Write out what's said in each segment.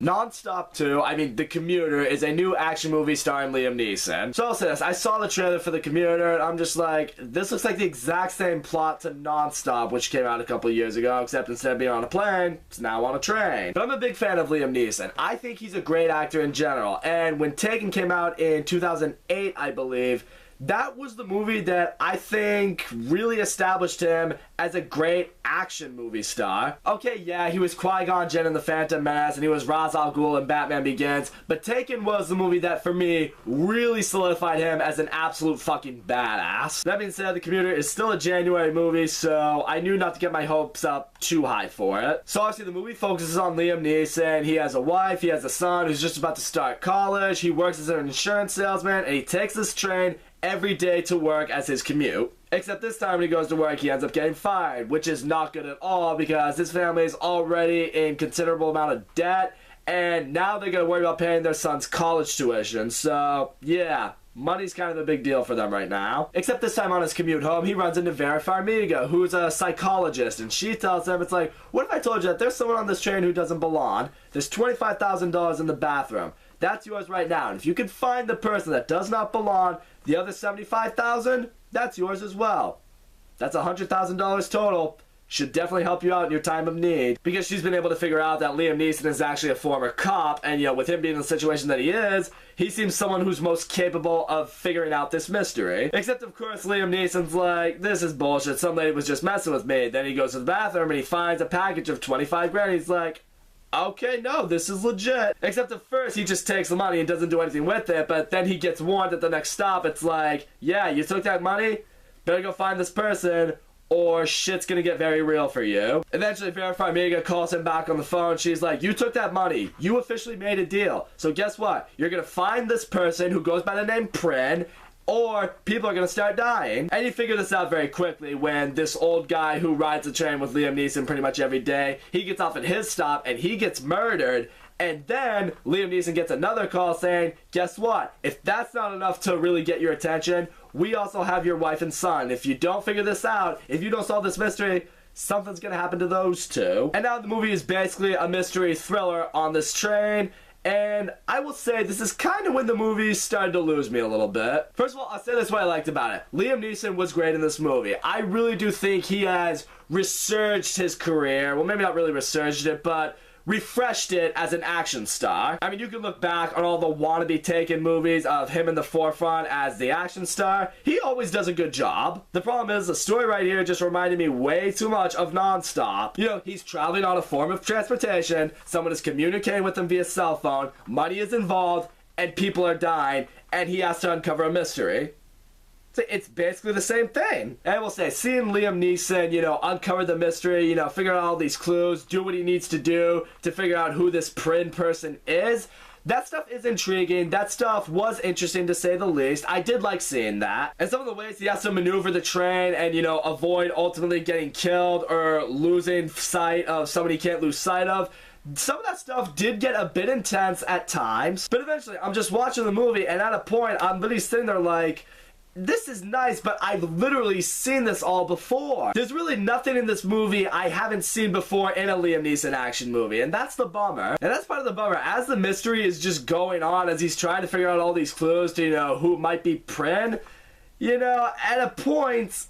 Non-Stop 2, I mean, The Commuter, is a new action movie starring Liam Neeson. So I'll say this, I saw the trailer for The Commuter, and I'm just like, this looks like the exact same plot to Non-Stop, which came out a couple years ago, except instead of being on a plane, it's now on a train. But I'm a big fan of Liam Neeson. I think he's a great actor in general, and when Taken came out in 2008, I believe, that was the movie that I think really established him as a great action movie star. Okay, yeah, he was Qui-Gon Jinn in The Phantom Menace, and he was Ra's al Ghul in Batman Begins, but Taken was the movie that, for me, really solidified him as an absolute fucking badass. That being said, The Commuter is still a January movie, so I knew not to get my hopes up too high for it. So obviously the movie focuses on Liam Neeson. He has a wife, he has a son who's just about to start college, he works as an insurance salesman, and he takes this train every day to work as his commute. Except this time when he goes to work, he ends up getting fired, which is not good at all because his family is already in considerable amount of debt, and now they're going to worry about paying their son's college tuition. So, yeah, money's kind of a big deal for them right now. Except this time on his commute home, he runs into Vera Farmiga, who's a psychologist, and she tells him, it's like, what if I told you that there's someone on this train who doesn't belong? There's $25,000 in the bathroom. That's yours right now. And if you can find the person that does not belong, the other $75,000, that's yours as well. That's $100,000 total. Should definitely help you out in your time of need. Because she's been able to figure out that Liam Neeson is actually a former cop, and you know, with him being in the situation that he seems someone who's most capable of figuring out this mystery. Except of course Liam Neeson's like, this is bullshit, some lady was just messing with me. Then he goes to the bathroom and he finds a package of 25 grand. He's like, okay, no, this is legit. Except at first, he just takes the money and doesn't do anything with it, but then he gets warned at the next stop. It's like, yeah, you took that money? Better go find this person, or shit's gonna get very real for you. Eventually, Vera Farmiga calls him back on the phone. She's like, you took that money. You officially made a deal. So guess what? You're gonna find this person who goes by the name Prin, or people are going to start dying. And you figure this out very quickly when this old guy who rides the train with Liam Neeson pretty much every day, he gets off at his stop and he gets murdered. And then Liam Neeson gets another call saying, guess what? If that's not enough to really get your attention, we also have your wife and son. If you don't figure this out, if you don't solve this mystery, something's going to happen to those two. And now the movie is basically a mystery thriller on this train. And I will say, this is kind of when the movie started to lose me a little bit. First of all, I'll say this what I liked about it. Liam Neeson was great in this movie. I really do think he has resurged his career. Well, maybe not really resurged it, but refreshed it as an action star. I mean, you can look back on all the wannabe Taken movies of him in the forefront as the action star. He always does a good job. The problem is, the story right here just reminded me way too much of Non-Stop. You know, he's traveling on a form of transportation, someone is communicating with him via cell phone, money is involved, and people are dying, and he has to uncover a mystery. It's basically the same thing. And I will say, seeing Liam Neeson, you know, uncover the mystery, you know, figure out all these clues, do what he needs to do to figure out who this Prin person is, that stuff is intriguing. That stuff was interesting to say the least. I did like seeing that. And some of the ways he has to maneuver the train and, you know, avoid ultimately getting killed or losing sight of somebody he can't lose sight of, some of that stuff did get a bit intense at times. But eventually, I'm just watching the movie, and at a point, I'm literally sitting there like, this is nice, but I've literally seen this all before. There's really nothing in this movie I haven't seen before in a Liam Neeson action movie, and that's the bummer. And that's part of the bummer. As the mystery is just going on, as he's trying to figure out all these clues to, you know, who might be Prin, you know, at a point,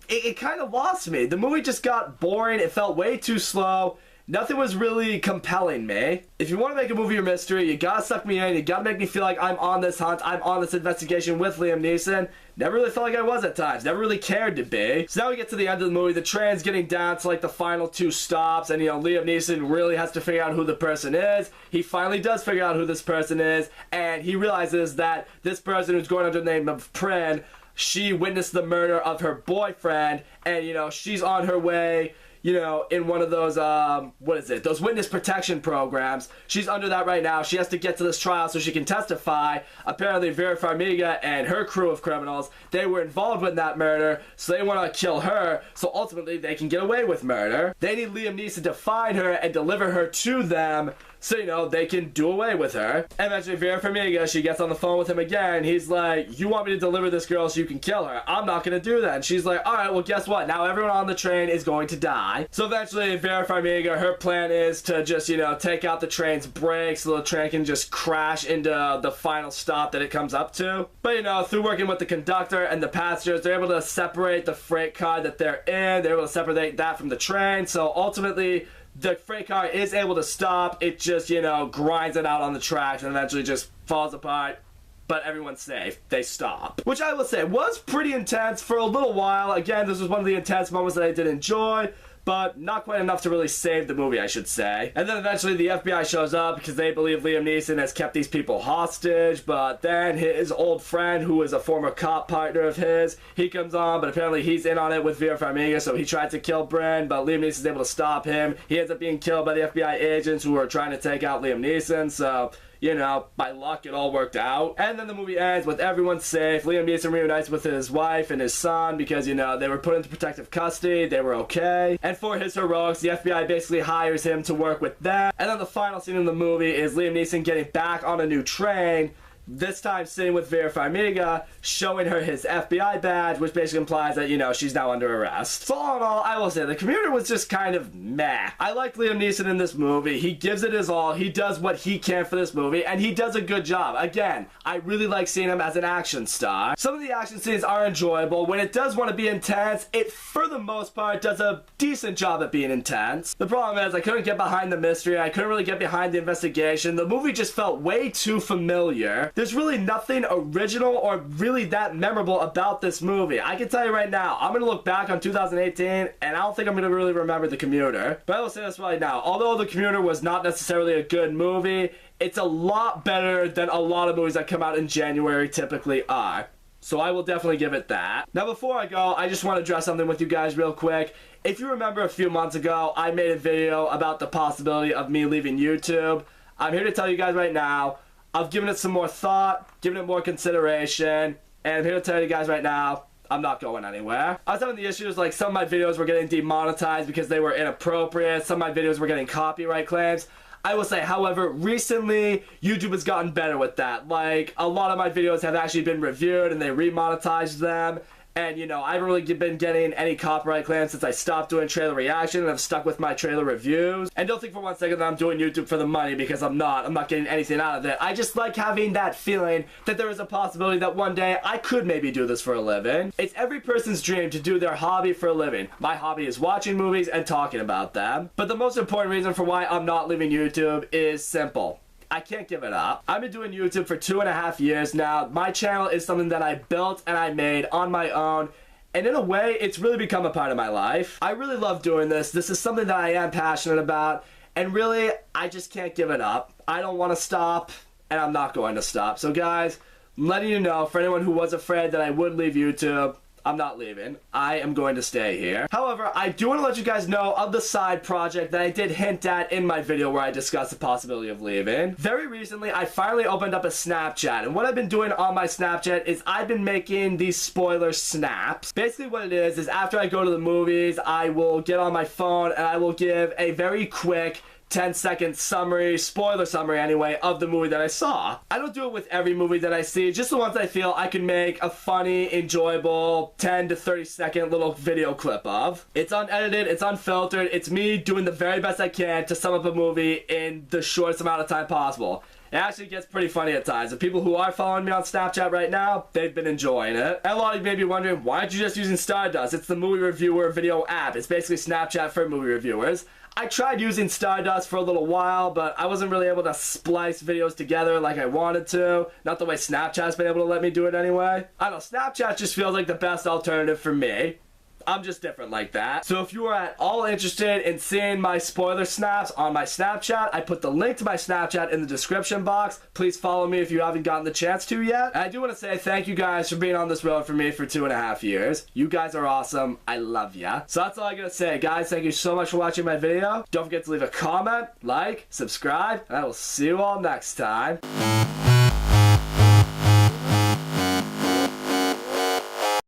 it kind of lost me. The movie just got boring. It felt way too slow. Nothing was really compelling me. If you want to make a movie or mystery, you gotta suck me in, you gotta make me feel like I'm on this hunt, I'm on this investigation with Liam Neeson. Never really felt like I was at times, never really cared to be. So now we get to the end of the movie, the train's getting down to like the final two stops, and you know, Liam Neeson really has to figure out who the person is. He finally does figure out who this person is, and he realizes that this person who's going under the name of Prin, she witnessed the murder of her boyfriend, and you know, she's on her way, you know, in one of those, those witness protection programs. She's under that right now. She has to get to this trial so she can testify. Apparently, Vera Farmiga and her crew of criminals, they were involved with that murder, so they want to kill her, so ultimately they can get away with murder. They need Liam Neeson to find her and deliver her to them, so, you know, they can do away with her. And eventually, Vera Farmiga, she gets on the phone with him again. He's like, you want me to deliver this girl so you can kill her? I'm not going to do that. And she's like, all right, well, guess what? Now everyone on the train is going to die. die. So eventually, Vera Farmiga, her plan is to just, you know, take out the train's brakes so the train can just crash into the final stop that it comes up to. But, you know, through working with the conductor and the passengers, they're able to separate the freight car that they're in. They're able to separate that from the train. So ultimately, the freight car is able to stop. It just, you know, grinds it out on the tracks and eventually just falls apart. But everyone's safe. They stop. Which I will say was pretty intense for a little while. Again, this was one of the intense moments that I did enjoy, but not quite enough to really save the movie, I should say. And then eventually the FBI shows up because they believe Liam Neeson has kept these people hostage, but then his old friend, who is a former cop partner of his, he comes on, but apparently he's in on it with Vera Farmiga, so he tried to kill Bryn, but Liam Neeson's able to stop him. He ends up being killed by the FBI agents who are trying to take out Liam Neeson, so, you know, by luck, it all worked out. And then the movie ends with everyone safe. Liam Neeson reunites with his wife and his son because, you know, they were put into protective custody. They were okay. And for his heroics, the FBI basically hires him to work with them. And then the final scene in the movie is Liam Neeson getting back on a new train, this time sitting with Vera Farmiga, showing her his FBI badge, which basically implies that, you know, she's now under arrest. So all in all, I will say, the Commuter was just kind of meh. I like Liam Neeson in this movie. He gives it his all. He does what he can for this movie, and he does a good job. Again, I really like seeing him as an action star. Some of the action scenes are enjoyable. When it does want to be intense, it, for the most part, does a decent job at being intense. The problem is, I couldn't get behind the mystery. I couldn't really get behind the investigation. The movie just felt way too familiar. There's really nothing original or really that memorable about this movie. I can tell you right now, I'm going to look back on 2018 and I don't think I'm going to really remember The Commuter. But I will say this right now, although The Commuter was not necessarily a good movie, it's a lot better than a lot of movies that come out in January typically are. So I will definitely give it that. Now before I go, I just want to address something with you guys real quick. If you remember a few months ago, I made a video about the possibility of me leaving YouTube. I'm here to tell you guys right now, I've given it some more thought, given it more consideration, and I'm here to tell you guys right now, I'm not going anywhere. I was having the issues like some of my videos were getting demonetized because they were inappropriate, some of my videos were getting copyright claims. I will say, however, recently, YouTube has gotten better with that. Like, a lot of my videos have actually been reviewed and they remonetized them. And, you know, I haven't really been getting any copyright claims since I stopped doing trailer reaction, and I've stuck with my trailer reviews. And don't think for one second that I'm doing YouTube for the money, because I'm not. I'm not getting anything out of it. I just like having that feeling that there is a possibility that one day I could maybe do this for a living. It's every person's dream to do their hobby for a living. My hobby is watching movies and talking about them. But the most important reason for why I'm not leaving YouTube is simple. I can't give it up. I've been doing YouTube for 2.5 years now. My channel is something that I built and I made on my own. And in a way, it's really become a part of my life. I really love doing this. This is something that I am passionate about. And really, I just can't give it up. I don't want to stop, and I'm not going to stop. So guys, I'm letting you know, for anyone who was afraid that I would leave YouTube, I'm not leaving. I am going to stay here. However, I do want to let you guys know of the side project that I did hint at in my video where I discussed the possibility of leaving. Very recently, I finally opened up a Snapchat, and what I've been doing on my Snapchat is I've been making these spoiler snaps. Basically what it is after I go to the movies, I will get on my phone and I will give a very quick 10-second summary, spoiler summary anyway, of the movie that I saw. I don't do it with every movie that I see, just the ones I feel I can make a funny, enjoyable, 10 to 30 second little video clip of. It's unedited, it's unfiltered, it's me doing the very best I can to sum up a movie in the shortest amount of time possible. It actually gets pretty funny at times. The people who are following me on Snapchat right now, they've been enjoying it. And a lot of you may be wondering, why aren't you just using Stardust? It's the movie reviewer video app. It's basically Snapchat for movie reviewers. I tried using Stardust for a little while, but I wasn't really able to splice videos together like I wanted to. Not the way Snapchat's been able to let me do it anyway. I don't know, Snapchat just feels like the best alternative for me. I'm just different like that. So if you are at all interested in seeing my spoiler snaps on my Snapchat, I put the link to my Snapchat in the description box. Please follow me if you haven't gotten the chance to yet. And I do want to say thank you guys for being on this road for me for 2.5 years. You guys are awesome. I love ya. So that's all I gotta say. Guys, thank you so much for watching my video. Don't forget to leave a comment, like, subscribe, and I will see you all next time.